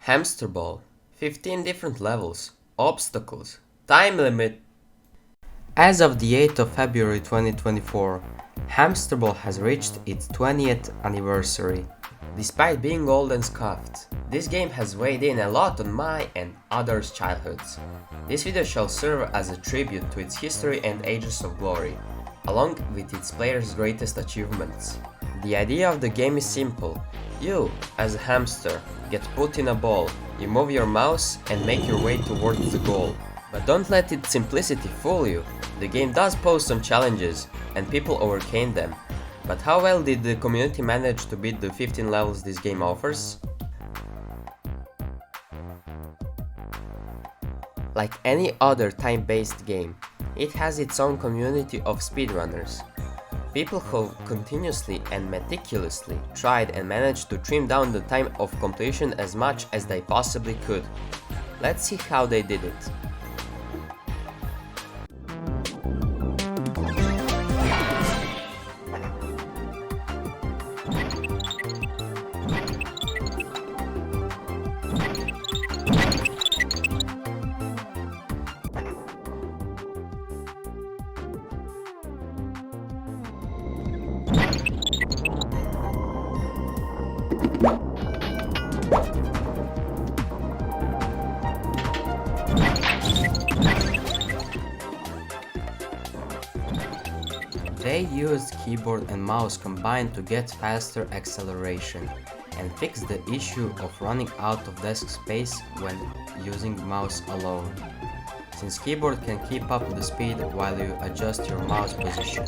Hamsterball, 15 different levels, obstacles, time limit. As of the 8th of February 2024, Hamsterball has reached its 20th anniversary. Despite being old and scuffed, this game has weighed in a lot on my and others' childhoods. This video shall serve as a tribute to its history and ages of glory, along with its players' greatest achievements. The idea of the game is simple. You, as a hamster, get put in a ball, you move your mouse and make your way towards the goal. But don't let its simplicity fool you. The game does pose some challenges, and people overcame them. But how well did the community manage to beat the 15 levels this game offers? Like any other time-based game, it has its own community of speedrunners. People who continuously and meticulously tried and managed to trim down the time of completion as much as they possibly could. Let's see how they did it. They used keyboard and mouse combined to get faster acceleration and fix the issue of running out of desk space when using mouse alone, since keyboard can keep up the speed while you adjust your mouse position.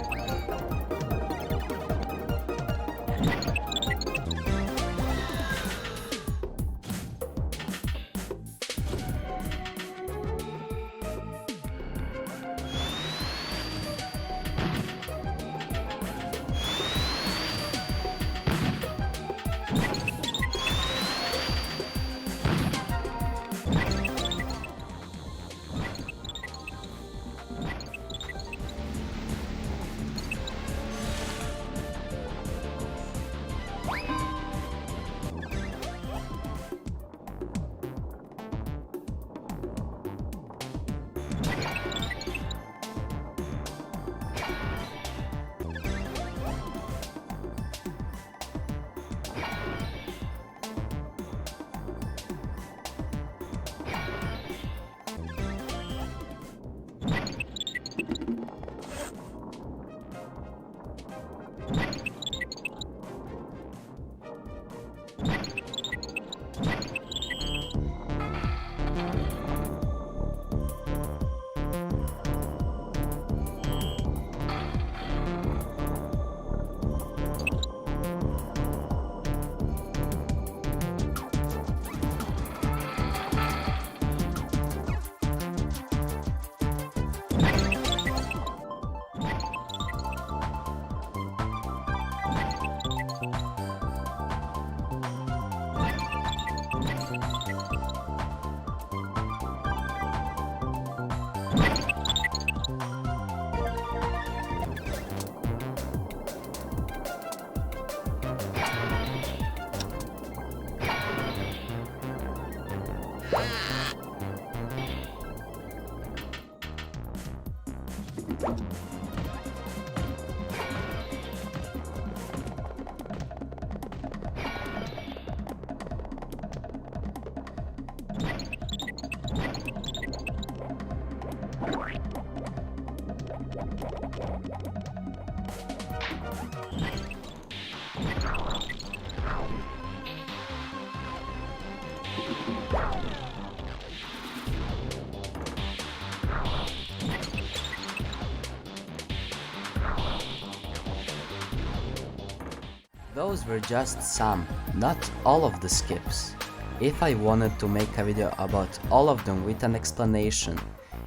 Those were just some, not all of the skips. If I wanted to make a video about all of them with an explanation,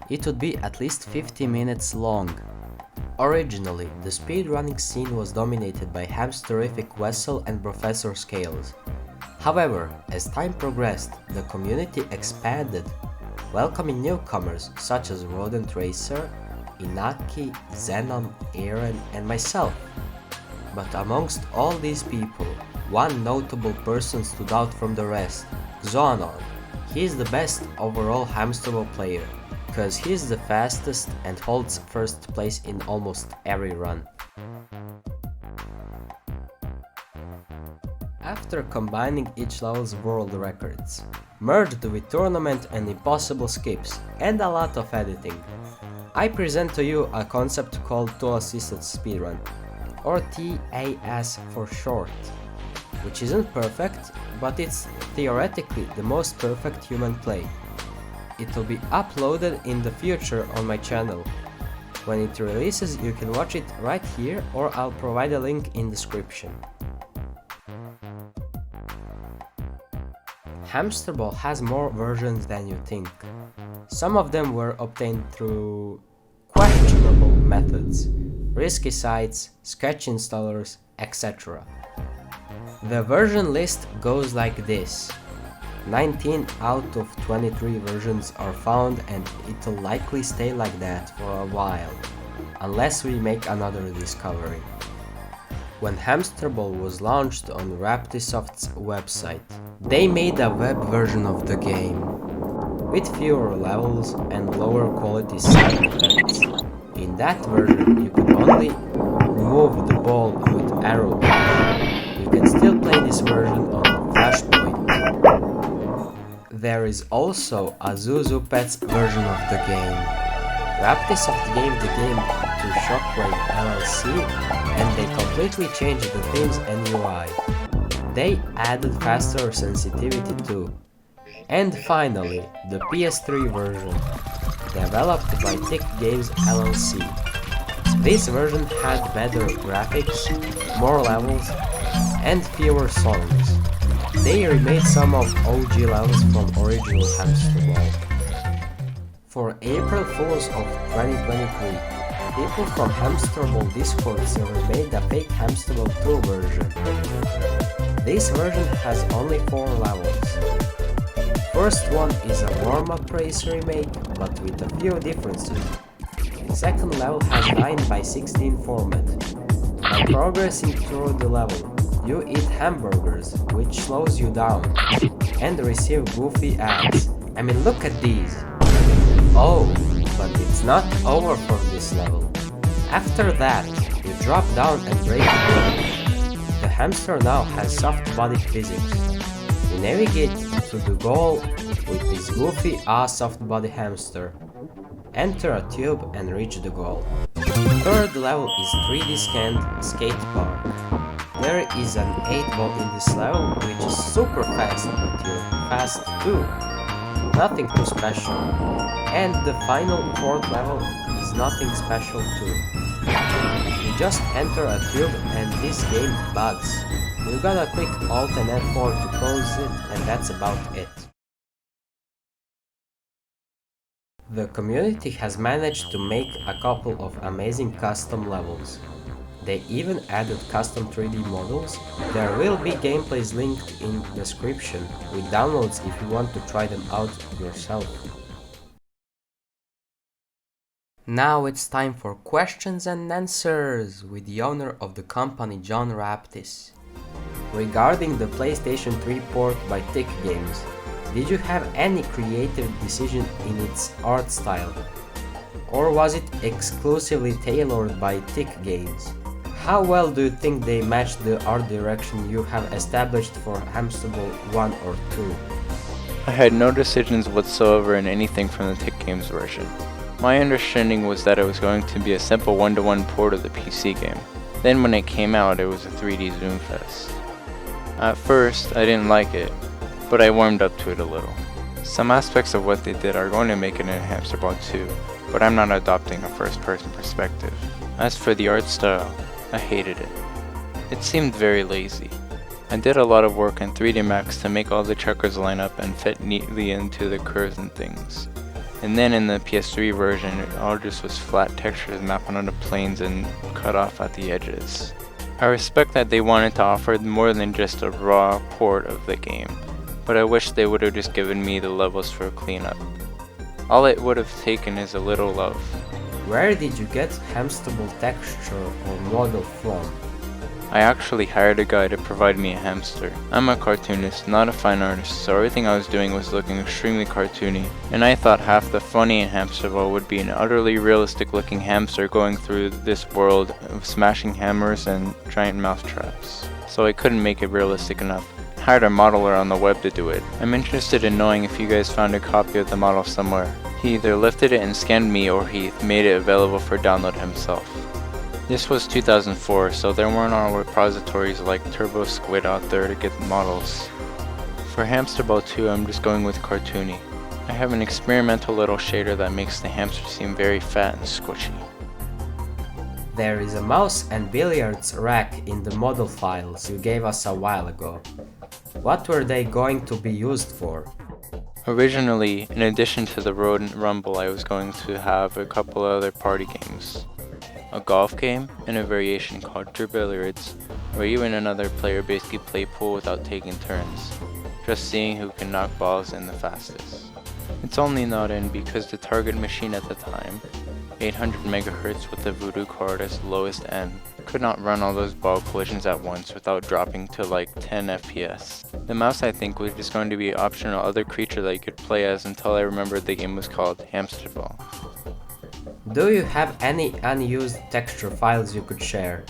it would be at least 50 minutes long. Originally, the speedrunning scene was dominated by Hamsterific Wessel and Professor Scales. However, as time progressed, the community expanded, welcoming newcomers such as Rodent Racer, Inaki, Zenon, Aaron, and myself. But amongst all these people, one notable person stood out from the rest, Zoanon. He's the best overall Hamsterball player, cause he's the fastest and holds first place in almost every run. After combining each level's world records, merged with tournament and impossible skips, and a lot of editing, I present to you a concept called Tool-Assisted Speedrun, or TAS for short, which isn't perfect, but it's theoretically the most perfect human play. It will be uploaded in the future on my channel. When it releases, you can watch it right here, or I'll provide a link in description. Hamsterball has more versions than you think. Some of them were obtained through questionable methods, risky sites, sketch installers, etc. The version list goes like this. 19 out of 23 versions are found, and it'll likely stay like that for a while, unless we make another discovery. When Hamsterball was launched on Raptisoft's website, they made a web version of the game, with fewer levels and lower quality side effects. In that version, you could only move the ball with arrow keys. You can still play this version on Flashpoint. There is also a Zuzu Pets version of the game. Raptisoft gave the game to Shockwave LLC, and they completely changed the themes and UI. They added faster sensitivity too. And finally, the PS3 version, developed by Tick Games LLC. This version had better graphics, more levels, and fewer songs. They remade some of OG levels from original Hamsterball. For April Fools of 2023, people from Hamsterball Discord server made a fake Hamsterball 2 version. This version has only 4 levels. First one is a warm-up race remake, but with a few differences. Second level has 9x16 format. By progressing through the level, you eat hamburgers, which slows you down, and receive goofy ads. I mean, look at these! Oh, but it's not over for this level. After that, you drop down and break through. The hamster now has soft body physics. You navigate to the goal with this goofy soft body hamster. Enter a tube and reach the goal. Third level is 3D scanned skate park. There is an 8-ball in this level, which is super fast, but you're fast too. Nothing too special. And the final 4th level is nothing special too. You just enter a tube and this game bugs. You gotta click Alt and F4 to close it, and that's about it. The community has managed to make a couple of amazing custom levels. They even added custom 3D models. There will be gameplays linked in the description, with downloads if you want to try them out yourself. Now it's time for questions and answers with the owner of the company, John Raptis. Regarding the PlayStation 3 port by Tick Games, did you have any creative decision in its art style? Or was it exclusively tailored by Tick Games? How well do you think they matched the art direction you have established for Hamsterball 1 or 2? I had no decisions whatsoever in anything from the Tick Games version. My understanding was that it was going to be a simple one-to-one port of the PC game. Then when it came out, it was a 3D zoom fest. At first, I didn't like it, but I warmed up to it a little. Some aspects of what they did are going to make it in Hamsterball 2, but I'm not adopting a first-person perspective. As for the art style, I hated it. It seemed very lazy. I did a lot of work in 3D Max to make all the checkers line up and fit neatly into the curves and things. And then in the PS3 version, it all just was flat textures mapping onto planes and cut off at the edges. I respect that they wanted to offer more than just a raw port of the game, but I wish they would have just given me the levels for cleanup. All it would have taken is a little love. Where did you get Hamsterball texture or model from? I actually hired a guy to provide me a hamster. I'm a cartoonist, not a fine artist, so everything I was doing was looking extremely cartoony, and I thought half the funny in Hamsterball would be an utterly realistic looking hamster going through this world of smashing hammers and giant mousetraps. So I couldn't make it realistic enough. I hired a modeler on the web to do it. I'm interested in knowing if you guys found a copy of the model somewhere. He either lifted it and scanned me, or he made it available for download himself. This was 2004, so there weren't all repositories like Turbo Squid out there to get models. For Hamsterball 2, I'm just going with cartoony. I have an experimental little shader that makes the hamster seem very fat and squishy. There is a mouse and billiards rack in the model files you gave us a while ago. What were they going to be used for? Originally, in addition to the Rodent Rumble, I was going to have a couple other party games. A golf game, and a variation called True Billiards, where you and another player basically play pool without taking turns, just seeing who can knock balls in the fastest. It's only not in because the target machine at the time, 800 MHz with the Voodoo card as the lowest end, could not run all those ball collisions at once without dropping to like 10 FPS. The mouse, I think, was just going to be an optional other creature that you could play as until I remembered the game was called Hamsterball. Do you have any unused texture files you could share?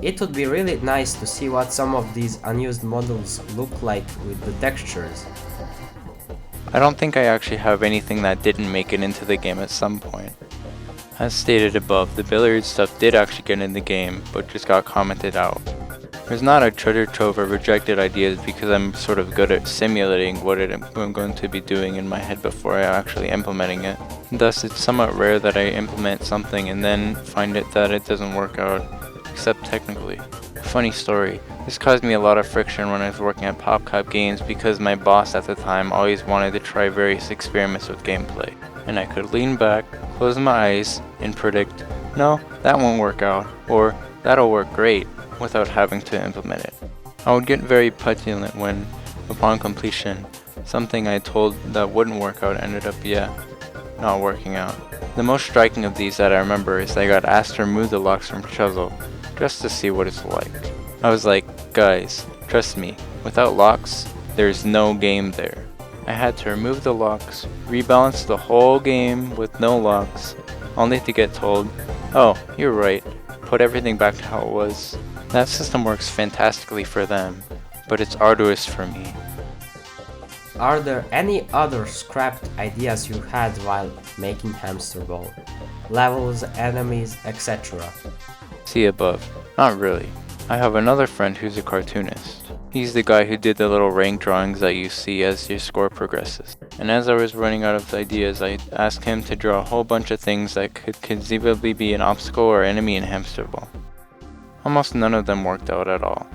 It would be really nice to see what some of these unused models look like with the textures. I don't think I actually have anything that didn't make it into the game at some point. As stated above, the billiard stuff did actually get in the game, but just got commented out. There's not a treasure trove of rejected ideas because I'm sort of good at simulating what I'm going to be doing in my head before I actually implementing it. Thus, it's somewhat rare that I implement something and then find that it doesn't work out, except technically. Funny story, this caused me a lot of friction when I was working at PopCap Games because my boss at the time always wanted to try various experiments with gameplay. And I could lean back, close my eyes, and predict, no, that won't work out, or that'll work great, without having to implement it. I would get very petulant when, upon completion, something I told that wouldn't work out ended up, not working out. The most striking of these that I remember is I got asked to remove the locks from Chuzzle, just to see what it's like. I was like, guys, trust me, without locks, there's no game there. I had to remove the locks, rebalance the whole game with no locks, only to get told, oh, you're right, put everything back to how it was. That system works fantastically for them, but it's arduous for me. Are there any other scrapped ideas you had while making Hamsterball? Levels, enemies, etc. See above. Not really. I have another friend who's a cartoonist. He's the guy who did the little rank drawings that you see as your score progresses. And as I was running out of ideas, I asked him to draw a whole bunch of things that could conceivably be an obstacle or enemy in Hamsterball. Almost none of them worked out at all,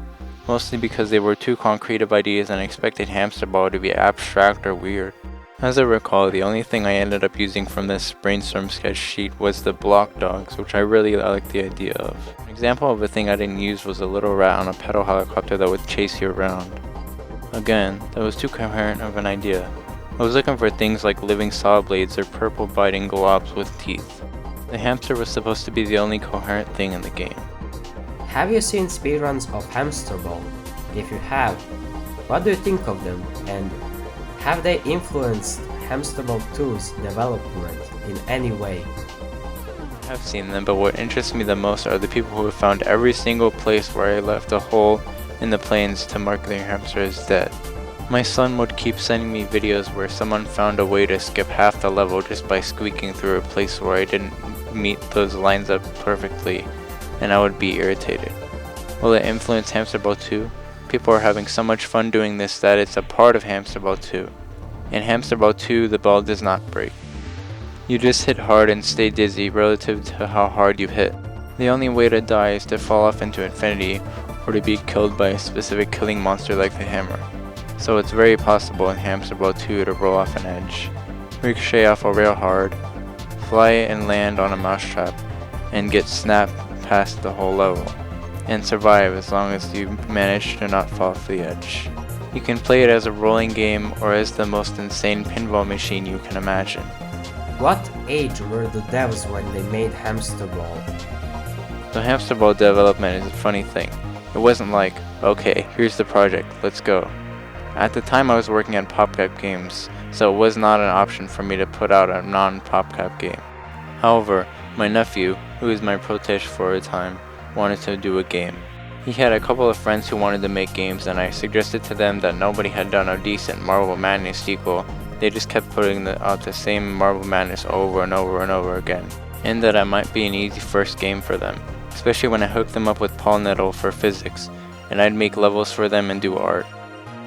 mostly because they were too concrete of ideas and I expected Hamsterball to be abstract or weird. As I recall, the only thing I ended up using from this brainstorm sketch sheet was the block dogs, which I really liked the idea of. An example of a thing I didn't use was a little rat on a pedal helicopter that would chase you around. Again, that was too coherent of an idea. I was looking for things like living saw blades or purple biting globs with teeth. The hamster was supposed to be the only coherent thing in the game. Have you seen speedruns of Hamsterball? If you have, what do you think of them, and have they influenced Hamsterball 2's development in any way? I have seen them, but what interests me the most are the people who have found every single place where I left a hole in the planes to mark their hamster as dead. My son would keep sending me videos where someone found a way to skip half the level just by squeaking through a place where I didn't meet those lines up perfectly, and I would be irritated. Will it influence Hamsterball 2? People are having so much fun doing this that it's a part of Hamsterball 2. In Hamsterball 2, the ball does not break. You just hit hard and stay dizzy relative to how hard you hit. The only way to die is to fall off into infinity or to be killed by a specific killing monster like the hammer. So it's very possible in Hamsterball 2 to roll off an edge, ricochet off a rail hard, fly and land on a mousetrap, and get snapped past the whole level, and survive as long as you manage to not fall off the edge. You can play it as a rolling game or as the most insane pinball machine you can imagine. What age were the devs when they made Hamsterball? The Hamsterball development is a funny thing. It wasn't like, okay, here's the project, let's go. At the time I was working at PopCap Games, so it was not an option for me to put out a non-PopCap game. However, my nephew, who was my protege for a time, wanted to do a game. He had a couple of friends who wanted to make games, and I suggested to them that nobody had done a decent Marble Madness sequel. They just kept putting out the same Marble Madness over and over and over again, and that I might be an easy first game for them, especially when I hooked them up with Paul Nettle for physics, and I'd make levels for them and do art.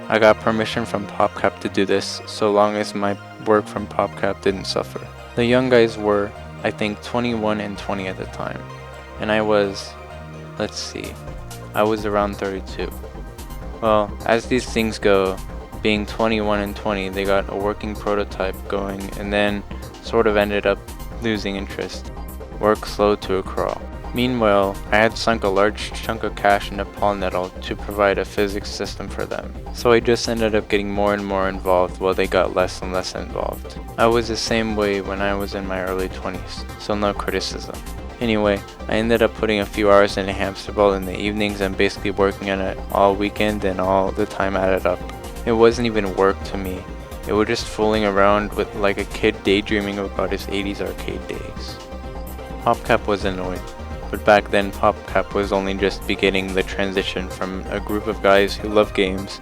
I got permission from PopCap to do this, so long as my work from PopCap didn't suffer. The young guys were, I think, 21 and 20 at the time, and I was around 32. Well, as these things go, being 21 and 20, they got a working prototype going and then sort of ended up losing interest. Work slowed to a crawl. Meanwhile, I had sunk a large chunk of cash into Paul Nettle to provide a physics system for them, so I just ended up getting more and more involved while they got less and less involved. I was the same way when I was in my early 20s, so no criticism. Anyway, I ended up putting a few hours into Hamsterball in the evenings and basically working on it all weekend, and all the time added up. It wasn't even work to me. It was just fooling around with like a kid daydreaming about his 80s arcade days. PopCap was annoyed, but back then PopCap was only just beginning the transition from a group of guys who love games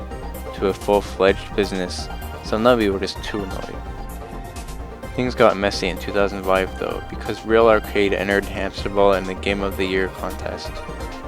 to a full-fledged business, so none of you were just too annoyed. Things got messy in 2005 though, because Real Arcade entered Hamsterball in the Game of the Year contest,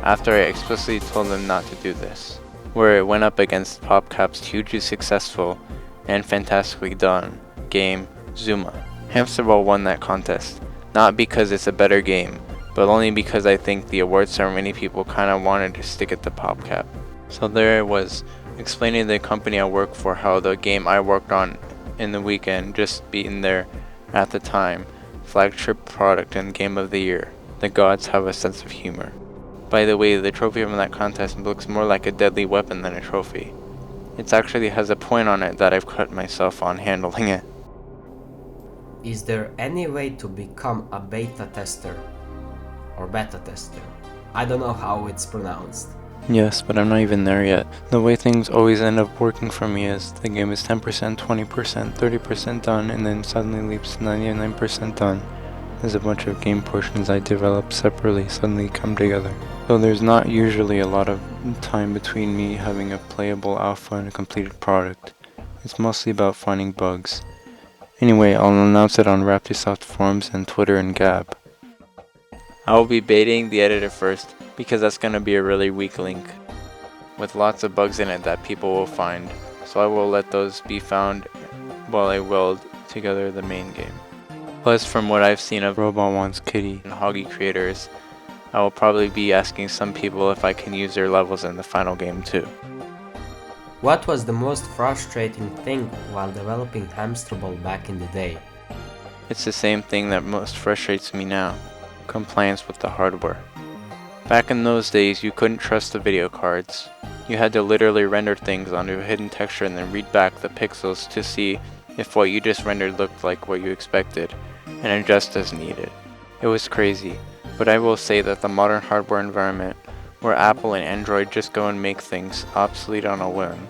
after I explicitly told them not to do this, where it went up against PopCap's hugely successful and fantastically done game, Zuma. Hamsterball won that contest, not because it's a better game, but only because I think the award ceremony people kinda wanted to stick it to PopCap. So there I was, explaining to the company I work for how the game I worked on in the weekend just beaten their, at the time, flagship product and Game of the Year. The gods have a sense of humor. By the way, the trophy from that contest looks more like a deadly weapon than a trophy. It actually has a point on it that I've cut myself on handling it. Is there any way to become a beta tester? Or beta tester? I don't know how it's pronounced. Yes, but I'm not even there yet. The way things always end up working for me is the game is 10%, 20%, 30% done, and then suddenly leaps to 99% done. There's a bunch of game portions I develop separately suddenly come together. So there's not usually a lot of time between me having a playable alpha and a completed product. It's mostly about finding bugs. Anyway, I'll announce it on Raptisoft forums and Twitter and Gab. I will be baiting the editor first, because that's going to be a really weak link, with lots of bugs in it that people will find, so I will let those be found while I weld together the main game. Plus, from what I've seen of Robot Wants Kitty and Hoggy creators, I will probably be asking some people if I can use their levels in the final game too. What was the most frustrating thing while developing Hamsterball back in the day? It's the same thing that most frustrates me now: compliance with the hardware. Back in those days, you couldn't trust the video cards. You had to literally render things onto a hidden texture and then read back the pixels to see if what you just rendered looked like what you expected, and adjust as needed. It was crazy, but I will say that the modern hardware environment, where Apple and Android just go and make things obsolete on a whim,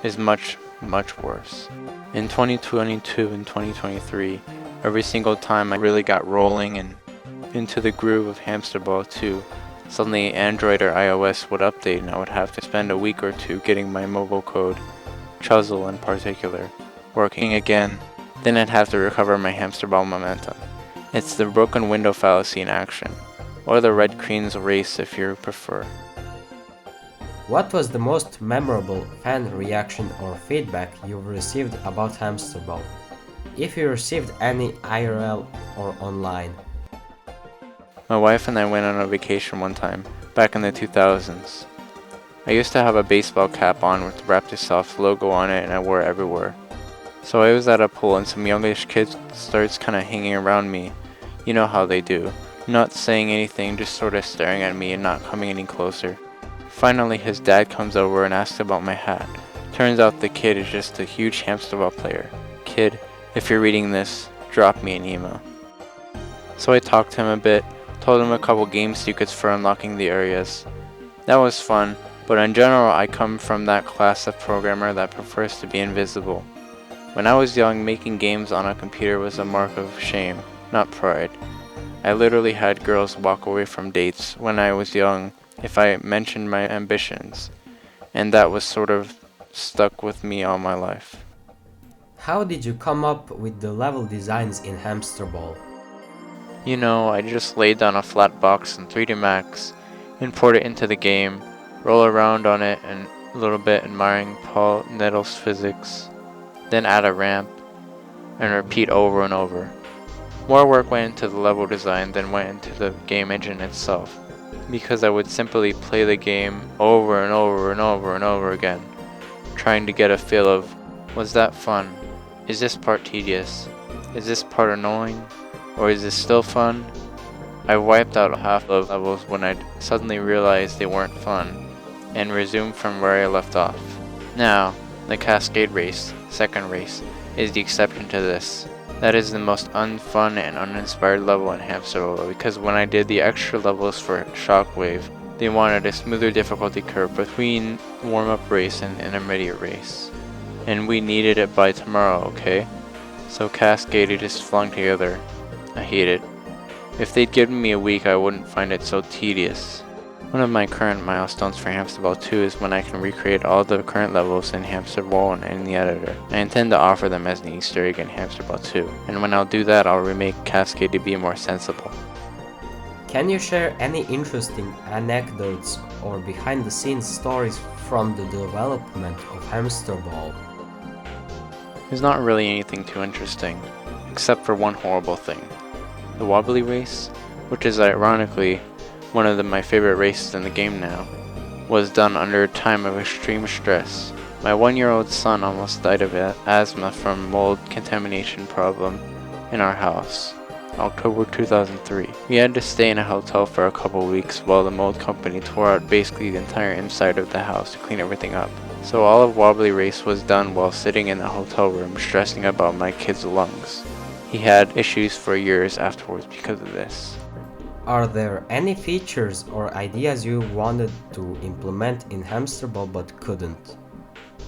is much, much worse. In 2022 and 2023, every single time I really got rolling and into the groove of Hamsterball 2, suddenly Android or iOS would update and I would have to spend a week or two getting my mobile code, Chuzzle in particular, working again. Then I'd have to recover my Hamsterball momentum. It's the broken window fallacy in action, or the red queen's race if you prefer. What was the most memorable fan reaction or feedback you've received about Hamsterball? If you received any IRL or online. My wife and I went on a vacation one time, back in the 2000s. I used to have a baseball cap on with the Raptisoft logo on it and I wore it everywhere. So I was at a pool and some youngish kid starts kinda hanging around me. You know how they do. Not saying anything, just sorta staring at me and not coming any closer. Finally his dad comes over and asks about my hat. Turns out the kid is just a huge Hamsterball player. Kid, if you're reading this, drop me an email. So I talked to him a bit, told him a couple game secrets for unlocking the areas. That was fun, but in general I come from that class of programmer that prefers to be invisible. When I was young, making games on a computer was a mark of shame, not pride. I literally had girls walk away from dates when I was young if I mentioned my ambitions, and that was sort of stuck with me all my life. How did you come up with the level designs in Hamsterball? You know, I just laid down a flat box in 3D Max, import it into the game, roll around on it and a little bit admiring Paul Nettles' physics, then add a ramp, and repeat over and over. More work went into the level design than went into the game engine itself, because I would simply play the game over and over and over and over again, trying to get a feel of, was that fun? Is this part tedious? Is this part annoying? Or is this still fun? I wiped out half of levels when I suddenly realized they weren't fun, and resumed from where I left off. Now, the Cascade race, second race, is the exception to this. That is the most unfun and uninspired level in Hamsterball because when I did the extra levels for Shockwave, they wanted a smoother difficulty curve between warm-up race and intermediate race. And we needed it by tomorrow, okay? So Cascade just flung together. I hate it. If they'd given me a week, I wouldn't find it so tedious. One of my current milestones for Hamsterball 2 is when I can recreate all the current levels in Hamsterball and in the editor. I intend to offer them as an Easter egg in Hamsterball 2, and when I'll do that, I'll remake Cascade to be more sensible. Can you share any interesting anecdotes or behind the scenes stories from the development of Hamsterball? There's not really anything too interesting, except for one horrible thing. The wobbly race, which is ironically one of my favorite races in the game now, was done under a time of extreme stress. My 1-year-old son almost died of asthma from mold contamination problem in our house. October 2003. We had to stay in a hotel for a couple weeks while the mold company tore out basically the entire inside of the house to clean everything up. So all of Wobbly Race was done while sitting in the hotel room stressing about my kid's lungs. He had issues for years afterwards because of this. Are there any features or ideas you wanted to implement in Hamsterball but couldn't?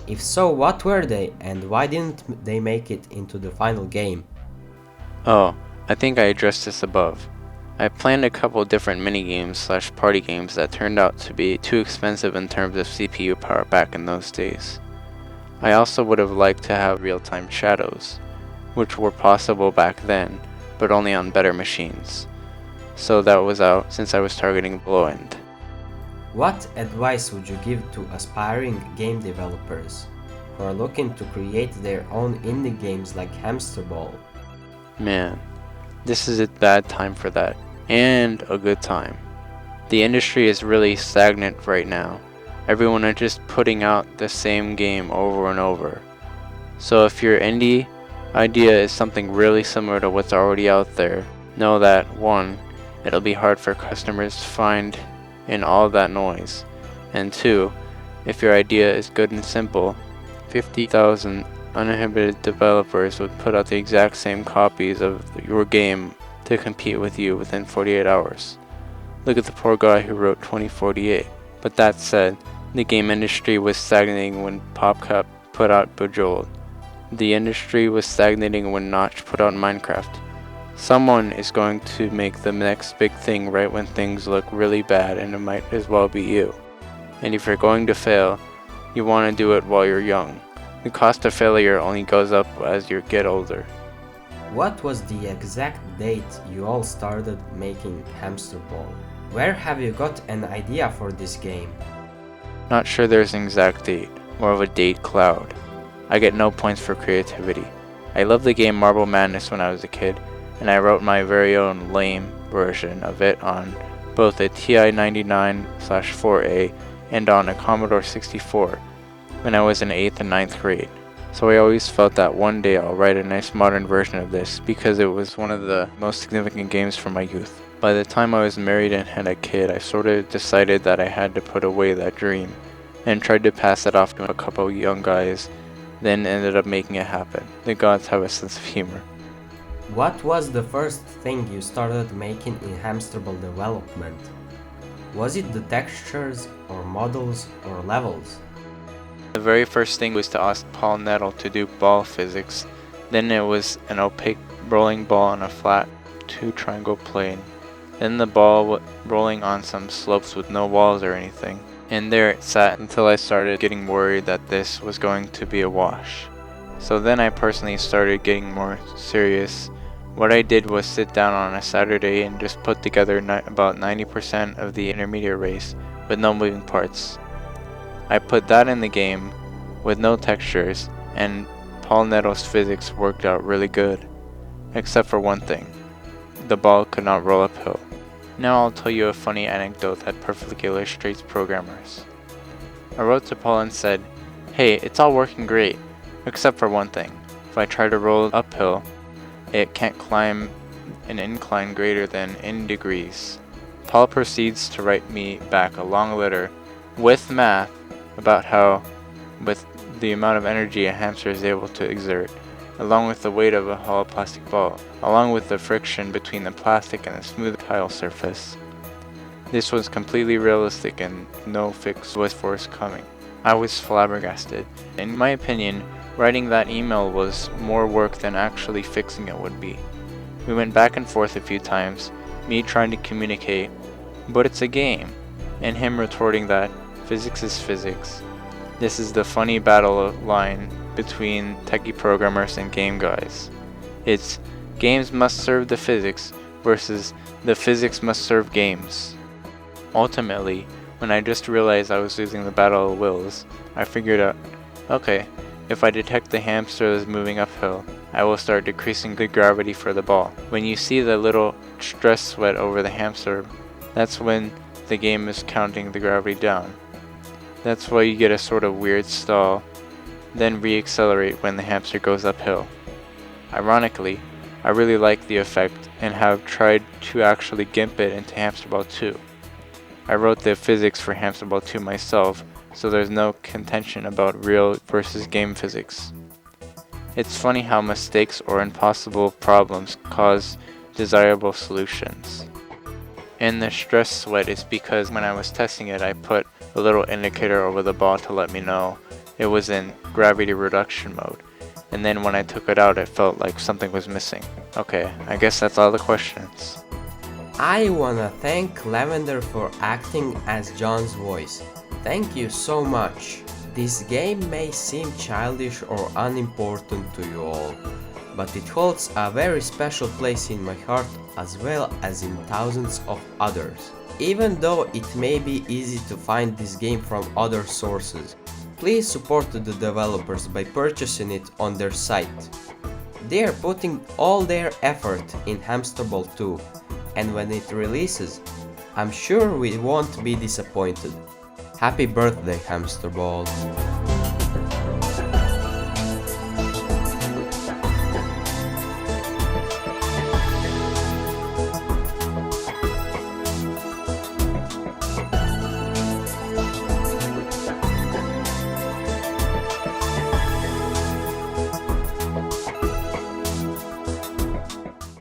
If so, what were they and why didn't they make it into the final game? Oh, I think I addressed this above. I planned a couple different minigames / party games that turned out to be too expensive in terms of CPU power back in those days. I also would have liked to have real-time shadows, which were possible back then, but only on better machines. So that was out since I was targeting low end. What advice would you give to aspiring game developers who are looking to create their own indie games like Hamsterball? Man, this is a bad time for that, and a good time. The industry is really stagnant right now. Everyone is just putting out the same game over and over. So if your indie idea is something really similar to what's already out there, know that 1, it'll be hard for customers to find in all that noise, and 2, if your idea is good and simple, 50,000 uninhibited developers would put out the exact same copies of your game to compete with you within 48 hours. Look at the poor guy who wrote 2048. But that said, the game industry was stagnating when PopCap put out Bejeweled. The industry was stagnating when Notch put out Minecraft. Someone is going to make the next big thing right when things look really bad, and it might as well be you. And if you're going to fail, you want to do it while you're young. The cost of failure only goes up as you get older. What was the exact date you all started making Hamsterball? Where have you got an idea for this game? Not sure there's an exact date, more of a date cloud. I get no points for creativity. I loved the game Marble Madness when I was a kid, and I wrote my very own lame version of it on both a TI-99/4A and on a Commodore 64 when I was in 8th and 9th grade. So I always felt that one day I'll write a nice modern version of this because it was one of the most significant games from my youth. By the time I was married and had a kid, I sort of decided that I had to put away that dream and tried to pass it off to a couple young guys, then ended up making it happen. The gods have a sense of humor. What was the first thing you started making in Hamsterball development? Was it the textures, or models, or levels? The very first thing was to ask Paul Nettle to do ball physics. Then it was an opaque rolling ball on a flat 2-triangle plane. Then the ball rolling on some slopes with no walls or anything. And there it sat until I started getting worried that this was going to be a wash. So then I personally started getting more serious. What I did was sit down on a Saturday and just put together about 90% of the intermediate race with no moving parts. I put that in the game with no textures, and Paul Nettle's physics worked out really good. Except for one thing. The ball could not roll uphill. Now I'll tell you a funny anecdote that perfectly illustrates programmers. I wrote to Paul and said, "Hey, it's all working great, except for one thing. If I try to roll uphill, it can't climb an incline greater than in degrees." Paul proceeds to write me back a long letter with math about how, with the amount of energy a hamster is able to exert, along with the weight of a hollow plastic ball, along with the friction between the plastic and the smooth tile surface, this was completely realistic and no fix was forthcoming. I was flabbergasted. In my opinion, writing that email was more work than actually fixing it would be. We went back and forth a few times, me trying to communicate, but it's a game, and him retorting that physics is physics. This is the funny battle line between techie programmers and game guys. It's games must serve the physics versus the physics must serve games. Ultimately, when I just realized I was losing the battle of wills, I figured out, okay, if I detect the hamster is moving uphill, I will start decreasing the gravity for the ball. When you see the little stress sweat over the hamster, that's when the game is counting the gravity down. That's why you get a sort of weird stall, then re-accelerate when the hamster goes uphill. Ironically, I really like the effect and have tried to actually gimp it into Hamsterball 2. I wrote the physics for Hamsterball 2 myself, so there's no contention about real versus game physics. It's funny how mistakes or impossible problems cause desirable solutions. And the stress sweat is because when I was testing it, I put a little indicator over the ball to let me know it was in gravity reduction mode. And then when I took it out, it felt like something was missing. Okay, I guess that's all the questions. I wanna thank Lavender for acting as John's voice. Thank you so much. This game may seem childish or unimportant to you all, but it holds a very special place in my heart as well as in thousands of others. Even though it may be easy to find this game from other sources, please support the developers by purchasing it on their site. They are putting all their effort in Hamsterball 2, and when it releases, I'm sure we won't be disappointed. Happy birthday, Hamsterball!